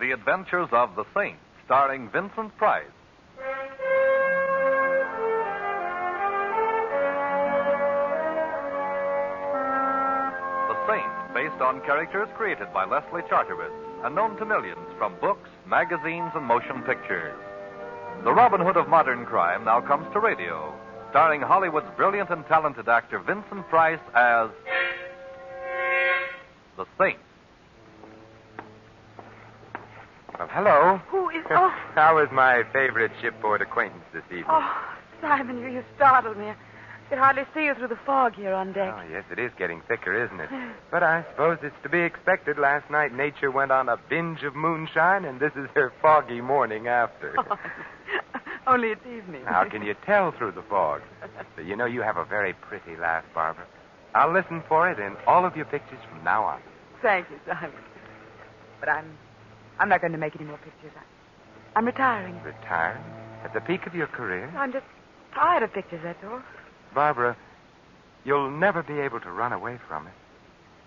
The Adventures of the Saint, starring Vincent Price. The Saint, based on characters created by Leslie Charteris and known to millions from books, magazines, and motion pictures. The Robin Hood of modern crime now comes to radio, starring Hollywood's brilliant and talented actor Vincent Price as the Saint. Well, hello. Who is... Oh, How is my favorite shipboard acquaintance this evening? oh, Simon, you startled me. I could hardly see you through the fog here on deck. Oh, yes, it is getting thicker, isn't it? But I suppose it's to be expected. Last night, nature went on a binge of moonshine, and this is her foggy morning after. Only it's evening. How can you tell through the fog? But you know, you have a very pretty laugh, Barbara. I'll listen for it in all of your pictures from now on. Thank you, Simon. But I'm not going to make any more pictures. I'm retiring. Retiring? At the peak of your career? I'm just tired of pictures, that's all. Barbara, you'll never be able to run away from it.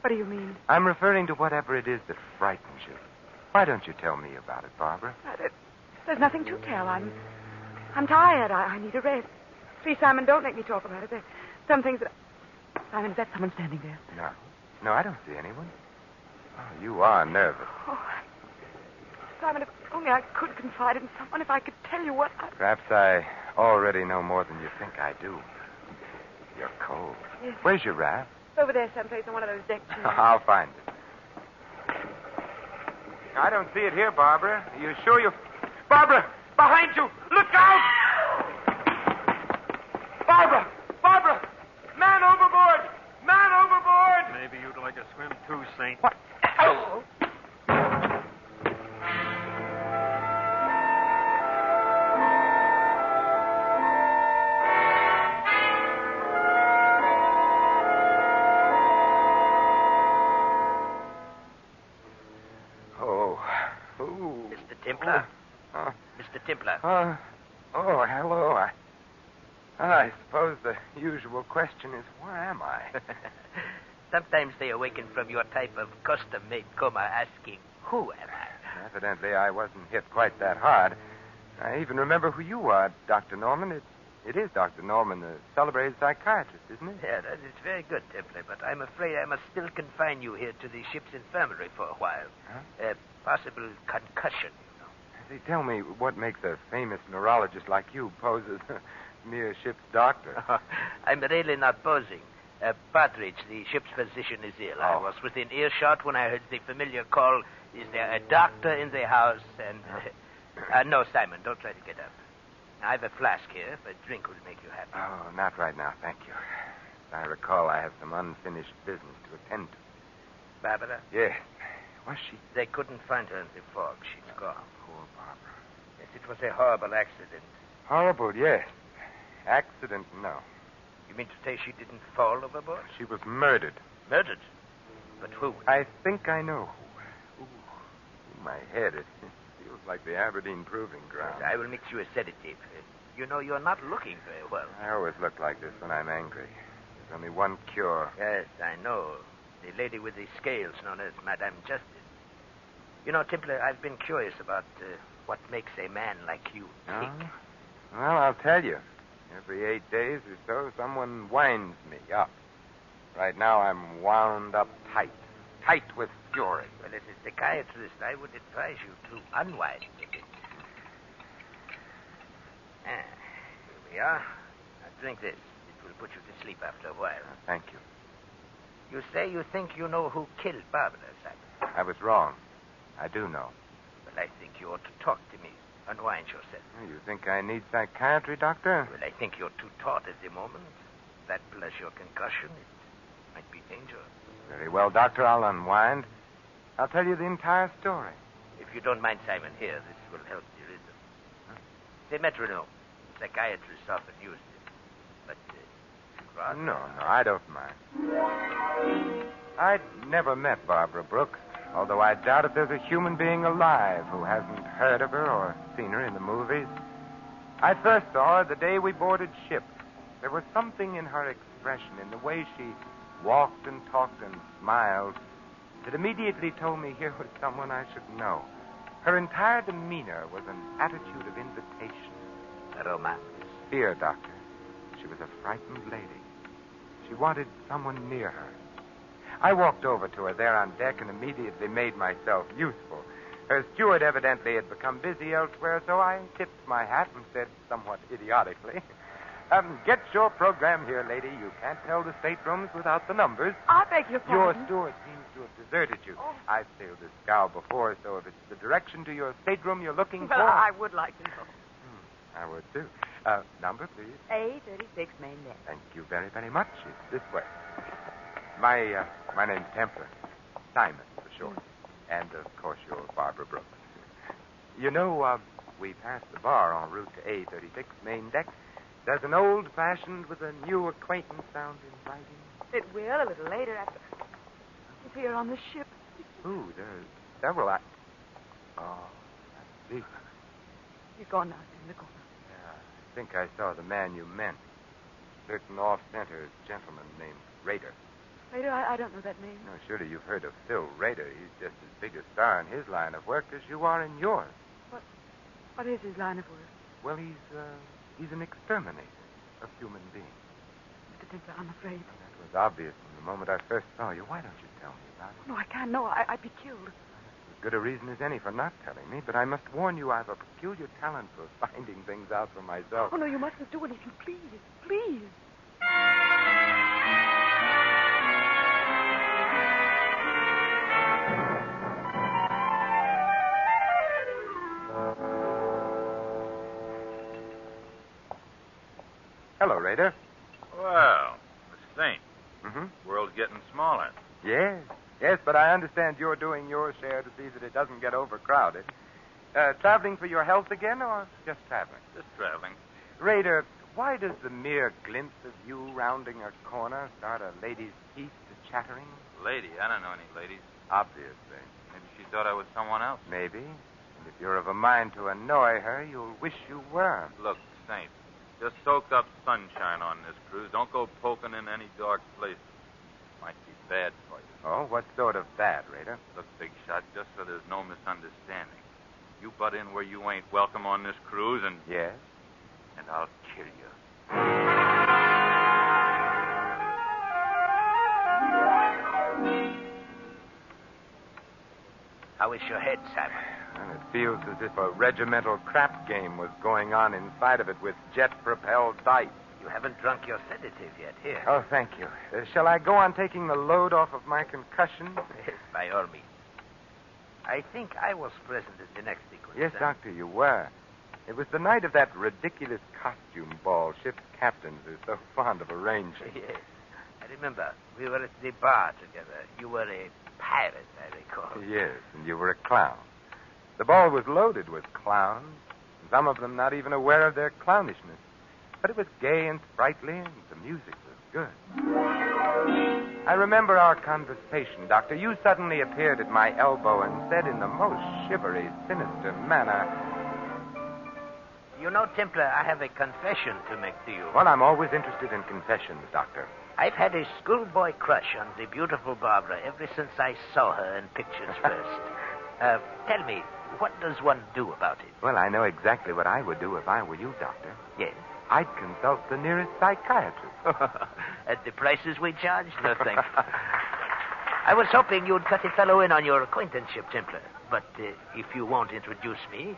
What do you mean? I'm referring to whatever it is that frightens you. Why don't you tell me about it, Barbara? There's nothing to tell. I'm tired. I need a rest. Please, Simon, don't make me talk about it. There's some things that... Simon, is that someone standing there? No, I don't see anyone. Oh, you are nervous. Oh, Simon, if only I could confide in someone, if I could tell you what I... Perhaps I already know more than you think I do. You're cold. Yes. Where's your raft? Over there someplace on one of those deck chairs. I'll find it. I don't see it here, Barbara. Are you sure you... Barbara! Behind you! Look out! Barbara! Barbara! Man overboard! Man overboard! Maybe you'd like a swim too, Saint. What? Oh. Mr. Templar? Mr. Templar? Hello. I suppose the usual question is, where am I? Sometimes they awaken from your type of custom-made coma asking, who am I? Evidently, I wasn't hit quite that hard. I even remember who you are, Dr. Norman. It is Dr. Norman, the celebrated psychiatrist, isn't it? Yeah, that is very good, Templar, but I'm afraid I must still confine you here to the ship's infirmary for a while. Huh? Possible concussion, you know. See, tell me what makes a famous neurologist like you pose as a mere ship's doctor. I'm really not posing. Partridge, the ship's physician, is ill. Oh. I was within earshot when I heard the familiar call, is there a doctor in the house? And, no, Simon, don't try to get up. I have a flask here. If a drink will make you happy. Oh, not right now, thank you. As I recall, I have some unfinished business to attend to. Barbara? Yes. Was she? They couldn't find her in the fog. She's gone. Poor Barbara. Yes, it was a horrible accident. Horrible, yes. Accident, no. You mean to say she didn't fall overboard? She was murdered. Murdered? But who? I think I know who. Ooh, my head. It feels like the Aberdeen Proving Ground. Yes, I will mix you a sedative. You know, you're not looking very well. I always look like this when I'm angry. There's only one cure. Yes, I know. The lady with the scales known as Madame Justice. You know, Templar, I've been curious about what makes a man like you tick. Oh? Well, I'll tell you. Every 8 days or so, someone winds me up. Right now, I'm wound up tight. Tight with fury. Well, as a psychiatrist, I would advise you to unwind a bit. Here we are. Now, drink this. It will put you to sleep after a while. Thank you. You say you think you know who killed Barbara, Simon. I was wrong. I do know. Well, I think you ought to talk to me. Unwind yourself. You think I need psychiatry, Doctor? Well, I think you're too taut at the moment. That plus your concussion, it might be dangerous. Very well, Doctor. I'll unwind. I'll tell you the entire story. If you don't mind, Simon, here, this will help the rhythm. The metronome. Psychiatrists often use it. But, rather... No, I don't mind. I'd never met Barbara Brooks, although I doubt if there's a human being alive who hasn't heard of her or seen her in the movies. I first saw her the day we boarded ship. There was something in her expression, in the way she walked and talked and smiled, that immediately told me here was someone I should know. Her entire demeanor was an attitude of invitation. Romance. Fear, Doctor. She was a frightened lady. She wanted someone near her. I walked over to her there on deck and immediately made myself useful. Her steward evidently had become busy elsewhere, so I tipped my hat and said somewhat idiotically, get your program here, lady. You can't tell the staterooms without the numbers. I beg your Your pardon. steward seems to have deserted you. Oh. I've sailed this scow before, so if it's the direction to your stateroom you're looking Well, for... I would like to know. I would, too. Number, please. A36 main deck. Thank you very, very much. It's this way. My name's Templar. Simon, for short. And, of course, you're Barbara Brooks. You know, we passed the bar en route to A36 main deck. Does an old-fashioned with a new acquaintance sound inviting? It will a little later after... He's here on the ship. Ooh, there's several... Oh, I see. He's gone now. He's in the corner. Yeah, I think I saw the man you meant. Certain off-center gentleman named Rader. Later, I don't know that name. No, surely you've heard of Phil Rader. He's just as big a star in his line of work as you are in yours. What is his line of work? Well, he's an exterminator of human beings. Mr. Templar, I'm afraid. That was obvious from the moment I first saw you. Why don't you tell me about it? No, I can't. No, I'd be killed. As good a reason as any for not telling me, but I must warn you I've a peculiar talent for finding things out for myself. Oh, no, you mustn't do anything. Please. Please. Hello, Rader. Well, Miss Saint, Mm-hmm. world's getting smaller. Yes, but I understand you're doing your share to see that it doesn't get overcrowded. Traveling for your health again, or just traveling? Just traveling. Raider, why does the mere glimpse of you rounding a corner start a lady's teeth to chattering? Lady, I don't know any ladies. Obviously. Maybe she thought I was someone else. Maybe. And if you're of a mind to annoy her, you'll wish you were. Look, Saint, just soak up sunshine on this cruise. Don't go poking in any dark places. Might be bad for you. Oh, what sort of bad, Raider? Look, Big Shot, just so there's no misunderstanding. You butt in where you ain't welcome on this cruise, and Yes? I'll kill you. How is your head, Simon? Well, it feels as if a regimental crap game was going on inside of it with jet-propelled dice. You haven't drunk your sedative yet. Here. Oh, thank you. Shall I go on taking the load off of my concussion? Yes, by all means. I think I was present in the next sequence. Yes, Doctor, you were. It was the night of that ridiculous costume ball ship's captains are so fond of arranging. Yes. I remember. We were at the bar together. You were a pirate, I recall. Yes, and you were a clown. The ball was loaded with clowns, some of them not even aware of their clownishness. But it was gay and sprightly, and the music was good. I remember our conversation, Doctor. You suddenly appeared at my elbow and said in the most shivery, sinister manner... You know, Templar, I have a confession to make to you. Well, I'm always interested in confessions, Doctor. I've had a schoolboy crush on the beautiful Barbara ever since I saw her in pictures first. Tell me, what does one do about it? Well, I know exactly what I would do if I were you, Doctor. Yes. I'd consult the nearest psychiatrist. At the prices we charge? No, thanks. I was hoping you'd cut a fellow in on your acquaintanceship, Templar. But if you won't introduce me,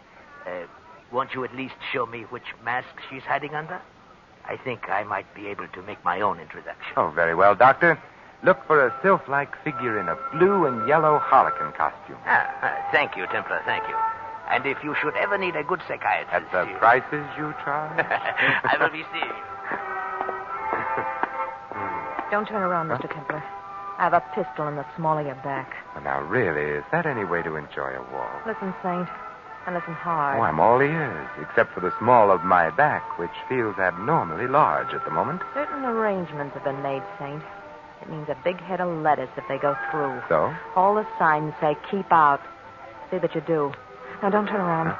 won't you at least show me which mask she's hiding under? I think I might be able to make my own introduction. Oh, very well, Doctor. Look for a sylph-like figure in a blue and yellow harlequin costume. Thank you, Templar, thank you. And if you should ever need a good psychiatrist... At the prices you charge? I will be seeing you. Don't turn around, Mr. Templar. I have a pistol in the small of your back. Well, now, really, is that any way to enjoy a walk? Listen, Saint, and listen hard. Oh, I'm all ears, except for the small of my back, which feels abnormally large at the moment. Certain arrangements have been made, Saint. It means a big head of lettuce if they go through. So? All the signs say keep out. See that you do. Now, don't turn around.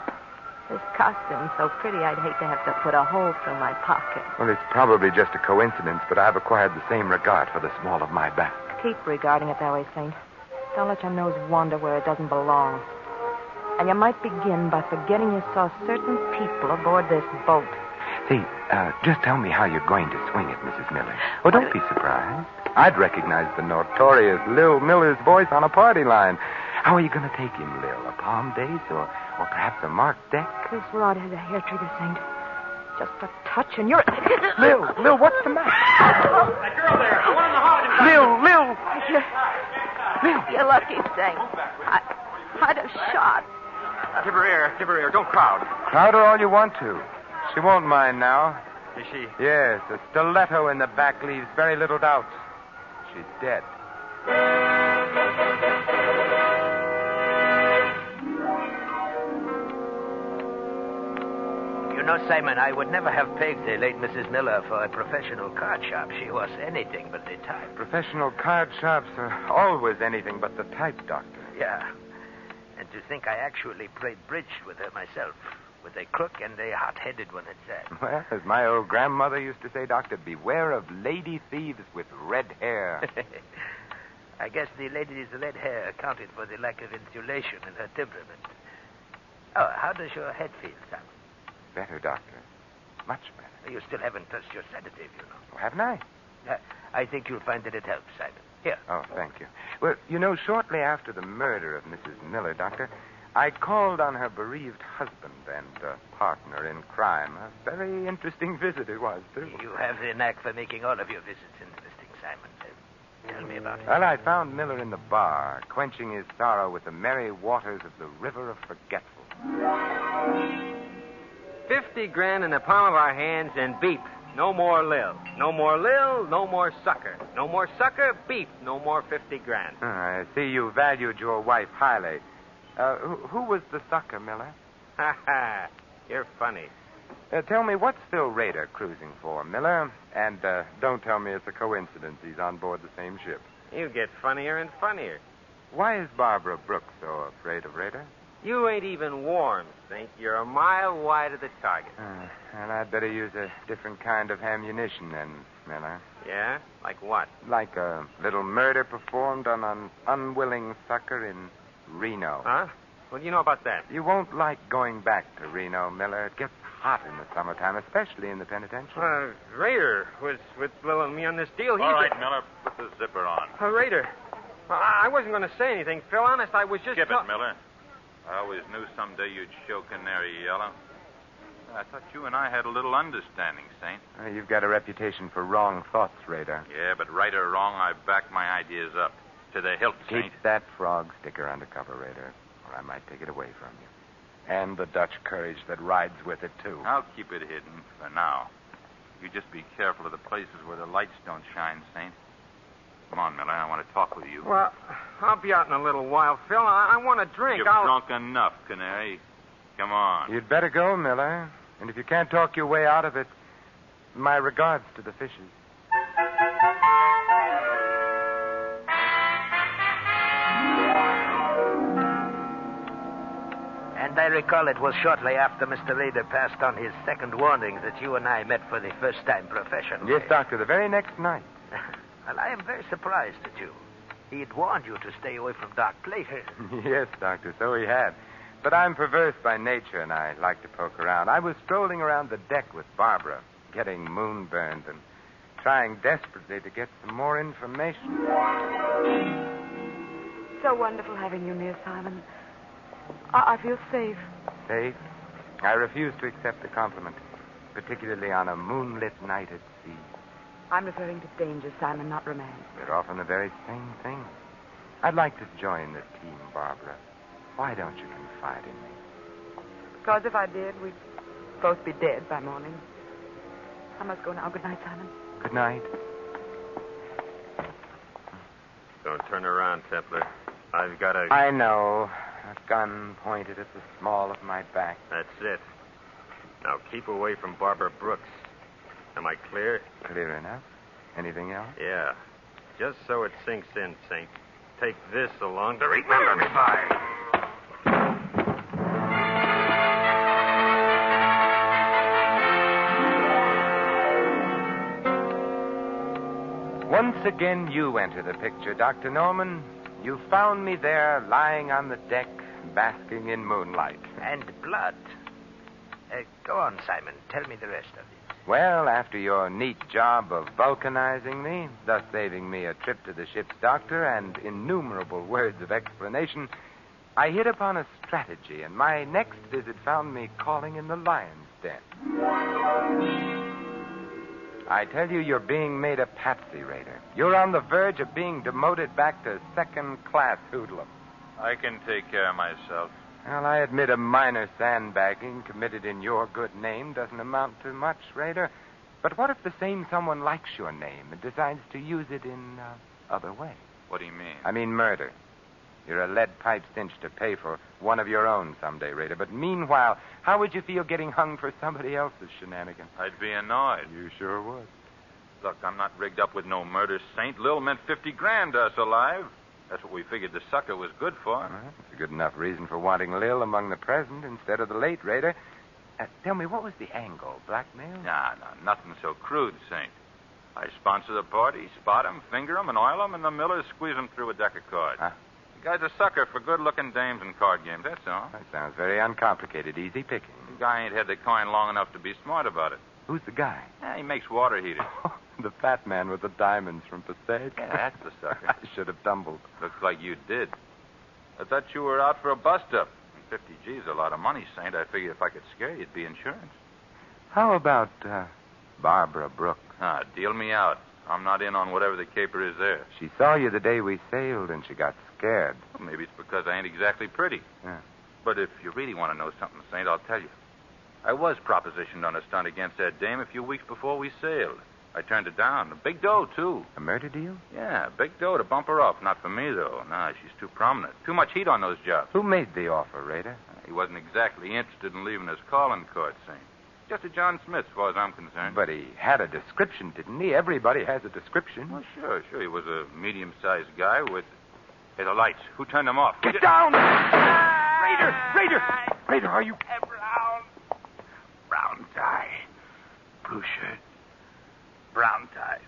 This costume's so pretty, I'd hate to have to put a hole through my pocket. Well, it's probably just a coincidence, but I've acquired the same regard for the small of my back. Keep regarding it that way, Saint. Don't let your nose wander where it doesn't belong. And you might begin by forgetting you saw certain people aboard this boat. See, just tell me how you're going to swing it, Mrs. Miller. Oh, don't be surprised. I'd recognize the notorious Lil Miller's voice on a party line. How are you going to take him, Lil? A palm date or perhaps a marked deck? This rod has a hair trigger, Saint. Just a touch and you're... Lil, what's the matter? That girl there, the one in the hall. Lil! You're lucky, Saint. I'd have shot. Give her air. Don't crowd. Crowd her all you want to. She won't mind now. Is she? Yes, a stiletto in the back leaves very little doubt. She's dead. You know, Simon, I would never have pegged the late Mrs. Miller for a professional card sharp. She was anything but the type. Professional card sharps are always anything but the type, Doctor. Yeah. And to think I actually played bridge with her myself. With a crook and a hot-headed one at that. Well, as my old grandmother used to say, Doctor, beware of lady thieves with red hair. I guess the lady's red hair accounted for the lack of insulation in her temperament. Oh, how does your head feel, Simon? Better, Doctor. Much better. You still haven't touched your sedative, you know. Oh, haven't I? I think you'll find that it helps, Simon. Here. Oh, thank you. Well, you know, shortly after the murder of Mrs. Miller, Doctor, I called on her bereaved husband and partner in crime. A very interesting visit it was, too. You have the knack for making all of your visits interesting, Simon. Tell me about it. Well, I found Miller in the bar, quenching his sorrow with the merry waters of the River of Forgetful. 50 grand in the palm of our hands and beep. No more Lil. No more Lil, no more sucker. No more sucker, beep. No more 50 grand. I see you valued your wife highly. Who was the sucker, Miller? Ha ha. You're funny. Tell me, what's Phil Rader cruising for, Miller? And don't tell me it's a coincidence he's on board the same ship. You get funnier and funnier. Why is Barbara Brooks so afraid of Rader? You ain't even warm, Think. You're a mile wide of the target. And I'd better use a different kind of ammunition then, Miller. Yeah? Like what? Like a little murder performed on an unwilling sucker in Reno. Huh? What do you know about that? You won't like going back to Reno, Miller. It gets hot in the summertime, especially in the penitentiary. Raider was with Lil and me on this deal. All right, Miller, put the zipper on. Raider. I wasn't going to say anything, Phil. Honest, I was just... Skip it, Miller. I always knew someday you'd show Canary Yellow. I thought you and I had a little understanding, Saint. You've got a reputation for wrong thoughts, Raider. Yeah, but right or wrong, I back my ideas up. To the hilt, Saint. Keep that frog sticker under cover, Raider, or I might take it away from you. And the Dutch courage that rides with it, too. I'll keep it hidden for now. You just be careful of the places where the lights don't shine, Saint. Come on, Miller. I want to talk with you. Well, I'll be out in a little while, Phil. I want a drink. You've drunk enough, Canary. Come on. You'd better go, Miller. And if you can't talk your way out of it, my regards to the fishes. And I recall it was shortly after Mr. Rader passed on his second warning that you and I met for the first time professionally. Yes, Doctor, the very next night. Well, I am very surprised at you. He had warned you to stay away from dark places. Yes, Doctor, so he had. But I'm perverse by nature, and I like to poke around. I was strolling around the deck with Barbara, getting moonburned and trying desperately to get some more information. So wonderful having you near, Simon. I feel safe. Safe? I refuse to accept the compliment, particularly on a moonlit night at sea. I'm referring to danger, Simon, not romance. They're often the very same thing. I'd like to join the team, Barbara. Why don't you confide in me? Because if I did, we'd both be dead by morning. I must go now. Good night, Simon. Good night. Don't turn around, Templar. I've got a... I know. A gun pointed at the small of my back. That's it. Now keep away from Barbara Brooks. Am I clear? Clear enough. Anything else? Yeah. Just so it sinks in, Saint. Take this along to remember me by. Once again, you enter the picture, Dr. Norman. You found me there, lying on the deck, basking in moonlight. And blood. Go on, Simon. Tell me the rest of it. Well, after your neat job of vulcanizing me, thus saving me a trip to the ship's doctor and innumerable words of explanation, I hit upon a strategy, and my next visit found me calling in the lion's den. I tell you, you're being made a patsy, Raider. You're on the verge of being demoted back to second-class hoodlum. I can take care of myself. Well, I admit a minor sandbagging committed in your good name doesn't amount to much, Raider. But what if the same someone likes your name and decides to use it in other way? What do you mean? I mean murder. You're a lead pipe cinch to pay for one of your own someday, Raider. But meanwhile, how would you feel getting hung for somebody else's shenanigans? I'd be annoyed. You sure would. Look, I'm not rigged up with no murder saint. Lil meant 50 grand to us alive. That's what we figured the sucker was good for. Well, it's a good enough reason for wanting Lil among the present instead of the late, Raider. Tell me, what was the angle? Blackmail? Nah, nothing so crude, Saint. I sponsor the party, spot 'em, finger 'em, and oil 'em, and the Millers squeeze 'em through a deck of cards. Huh? The guy's a sucker for good-looking dames and card games, that's all. That sounds very uncomplicated, easy picking. The guy ain't had the coin long enough to be smart about it. Who's the guy? Yeah, he makes water heaters. The fat man with the diamonds from Passaic? Yeah, that's the sucker. I should have tumbled. Looks like you did. I thought you were out for a bust-up. 50 G's a lot of money, Saint. I figured if I could scare you, it'd be insurance. How about Barbara Brooke? Deal me out. I'm not in on whatever the caper is there. She saw you the day we sailed, and she got scared. Well, maybe it's because I ain't exactly pretty. Yeah. But if you really want to know something, Saint, I'll tell you. I was propositioned on a stunt against that dame a few weeks before we sailed. I turned it down. A big dough, too. A murder deal? Yeah, big dough to bump her off. Not for me, though. Nah, she's too prominent. Too much heat on those jobs. Who made the offer, Raider? He wasn't exactly interested in leaving his calling card, Saint. Just a John Smith, as far as I'm concerned. But he had a description, didn't he? Everybody has a description. Well, sure. He was a medium-sized guy with... Hey, the lights. Who turned them off? Get down! Raider, are you... Brown tie, blue shirt. Brown tie,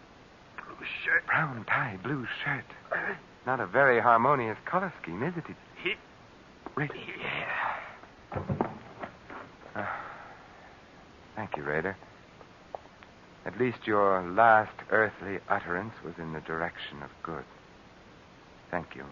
blue shirt. Brown tie, blue shirt. Not a very harmonious color scheme, is it? Raider. Yeah. Thank you, Raider. At least your last earthly utterance was in the direction of good. Thank you.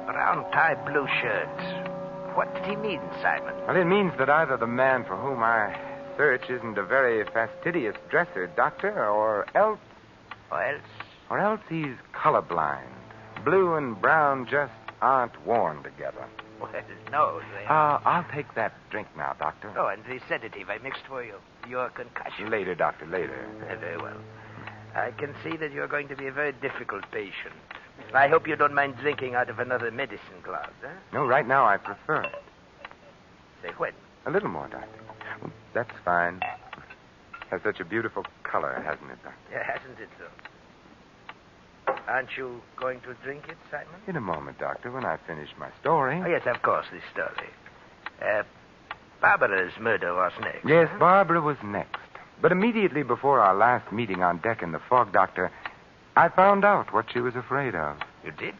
Brown tie, blue shirt. What did he mean, Simon? Well, it means that either the man for whom I search isn't a very fastidious dresser, Doctor, or else he's colorblind. Blue and brown just aren't worn together. Well, no. I'll take that drink now, Doctor. Oh, and the sedative I mixed for you. Your concussion. Later, Doctor, later. Very well. I can see that you're going to be a very difficult patient. I hope you don't mind drinking out of another medicine glass, huh? No, right now I prefer it. Say when? A little more, Doctor. Well, that's fine. Has such a beautiful color, hasn't it, Doctor? Yeah, hasn't it, though? Aren't you going to drink it, Simon? In a moment, Doctor, when I finish my story. Oh, yes, of course, this story. Barbara's murder was next. Yes, Barbara was next. But immediately before our last meeting on deck in the fog, Doctor, I found out what she was afraid of. You did?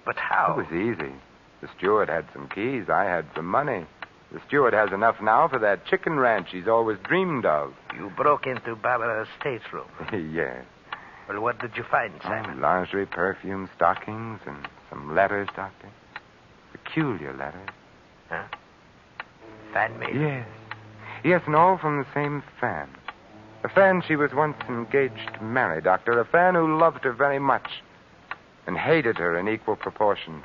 But how? It was easy. The steward had some keys. I had some money. The steward has enough now for that chicken ranch he's always dreamed of. You broke into Barbara's stateroom. Yes. Well, what did you find, Simon? Lingerie, perfume, stockings, and some letters, Doctor. Peculiar letters. Huh? Fan mail? Yes. Yes, and all from the same fan. A fan she was once engaged to marry, Doctor. A fan who loved her very much and hated her in equal proportions.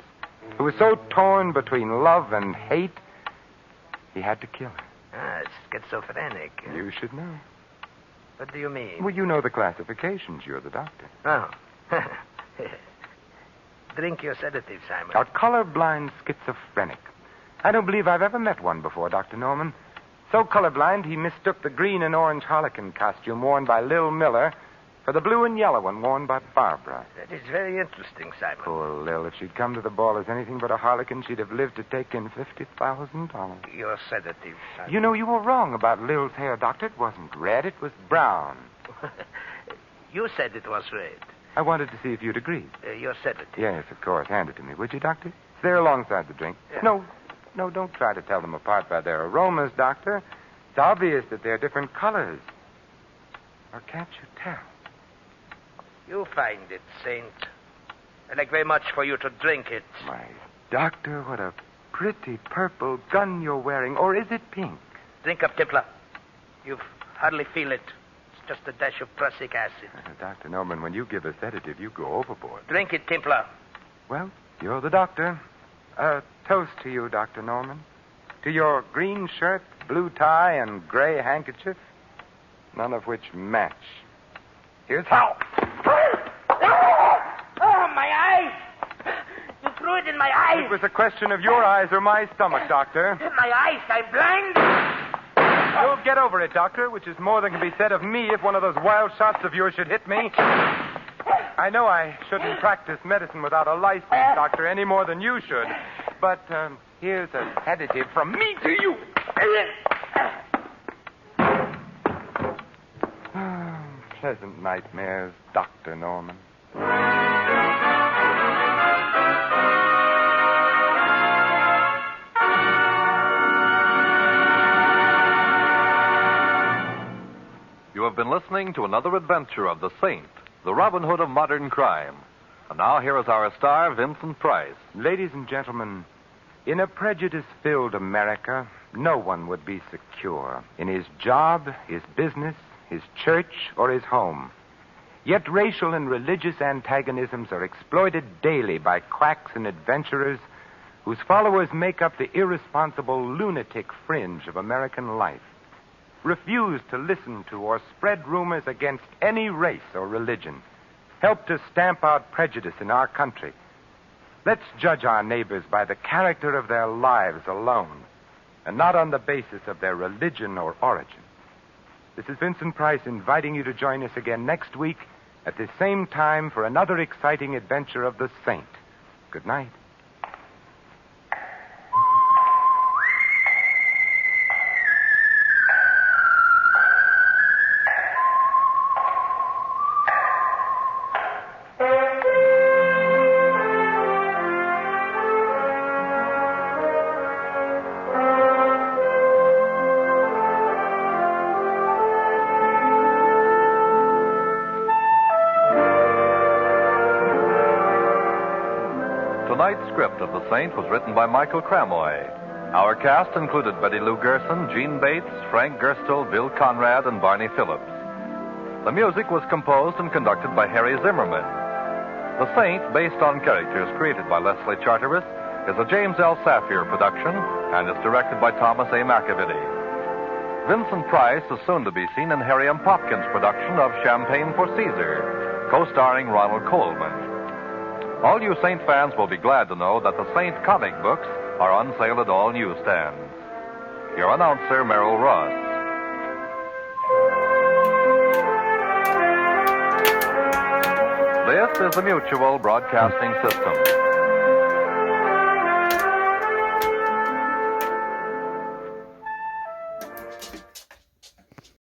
Who was so torn between love and hate, he had to kill her. Ah, schizophrenic. You should know. What do you mean? Well, you know the classifications. You're the doctor. Oh. Drink your sedative, Simon. A colorblind schizophrenic. I don't believe I've ever met one before, Dr. Norman. So colorblind, he mistook the green and orange harlequin costume worn by Lil Miller for the blue and yellow one worn by Barbara. That is very interesting, Simon. Poor Lil. If she'd come to the ball as anything but a harlequin, she'd have lived to take in $50,000. Your sedative, Simon. You know, you were wrong about Lil's hair, Doctor. It wasn't red. It was brown. You said it was red. I wanted to see if you'd agreed. Your sedative. Yes, of course. Hand it to me, would you, Doctor? It's there alongside the drink. Yeah. No, don't try to tell them apart by their aromas, Doctor. It's obvious that they're different colors. Or can't you tell? You find it, Saint. I'd like very much for you to drink it. My Doctor, what a pretty purple gun you're wearing. Or is it pink? Drink up, Templar. You hardly feel it. It's just a dash of prussic acid. Dr. Norman, when you give a sedative, you go overboard. Drink it, Templar. Well, you're the doctor. A toast to you, Dr. Norman. To your green shirt, blue tie, and gray handkerchief, none of which match. Here's how. Oh, my eyes! You threw it in my eyes. It was a question of your eyes or my stomach, Doctor. My eyes, I'm blind. You'll get over it, Doctor, which is more than can be said of me if one of those wild shots of yours should hit me. I know I shouldn't practice medicine without a license, Doctor, any more than you should. But here's a sedative from me to you. Pleasant nightmares, Dr. Norman. You have been listening to another adventure of the Saint, the Robin Hood of modern crime. And now here is our star, Vincent Price. Ladies and gentlemen, in a prejudice-filled America, no one would be secure in his job, his business, his church, or his home. Yet racial and religious antagonisms are exploited daily by quacks and adventurers whose followers make up the irresponsible lunatic fringe of American life. Refuse to listen to or spread rumors against any race or religion. Help to stamp out prejudice in our country. Let's judge our neighbors by the character of their lives alone, and not on the basis of their religion or origin. This is Vincent Price inviting you to join us again next week at the same time for another exciting adventure of the Saint. Good night. Tonight's script of The Saint was written by Michael Cramoy. Our cast included Betty Lou Gerson, Gene Bates, Frank Gerstel, Bill Conrad, and Barney Phillips. The music was composed and conducted by Harry Zimmerman. The Saint, based on characters created by Leslie Charteris, is a James L. Safier production and is directed by Thomas A. McAvity. Vincent Price is soon to be seen in Harry M. Popkins' production of Champagne for Caesar, co-starring Ronald Coleman. All you Saint fans will be glad to know that the Saint comic books are on sale at all newsstands. Your announcer, Merrill Ross. This is the Mutual Broadcasting System.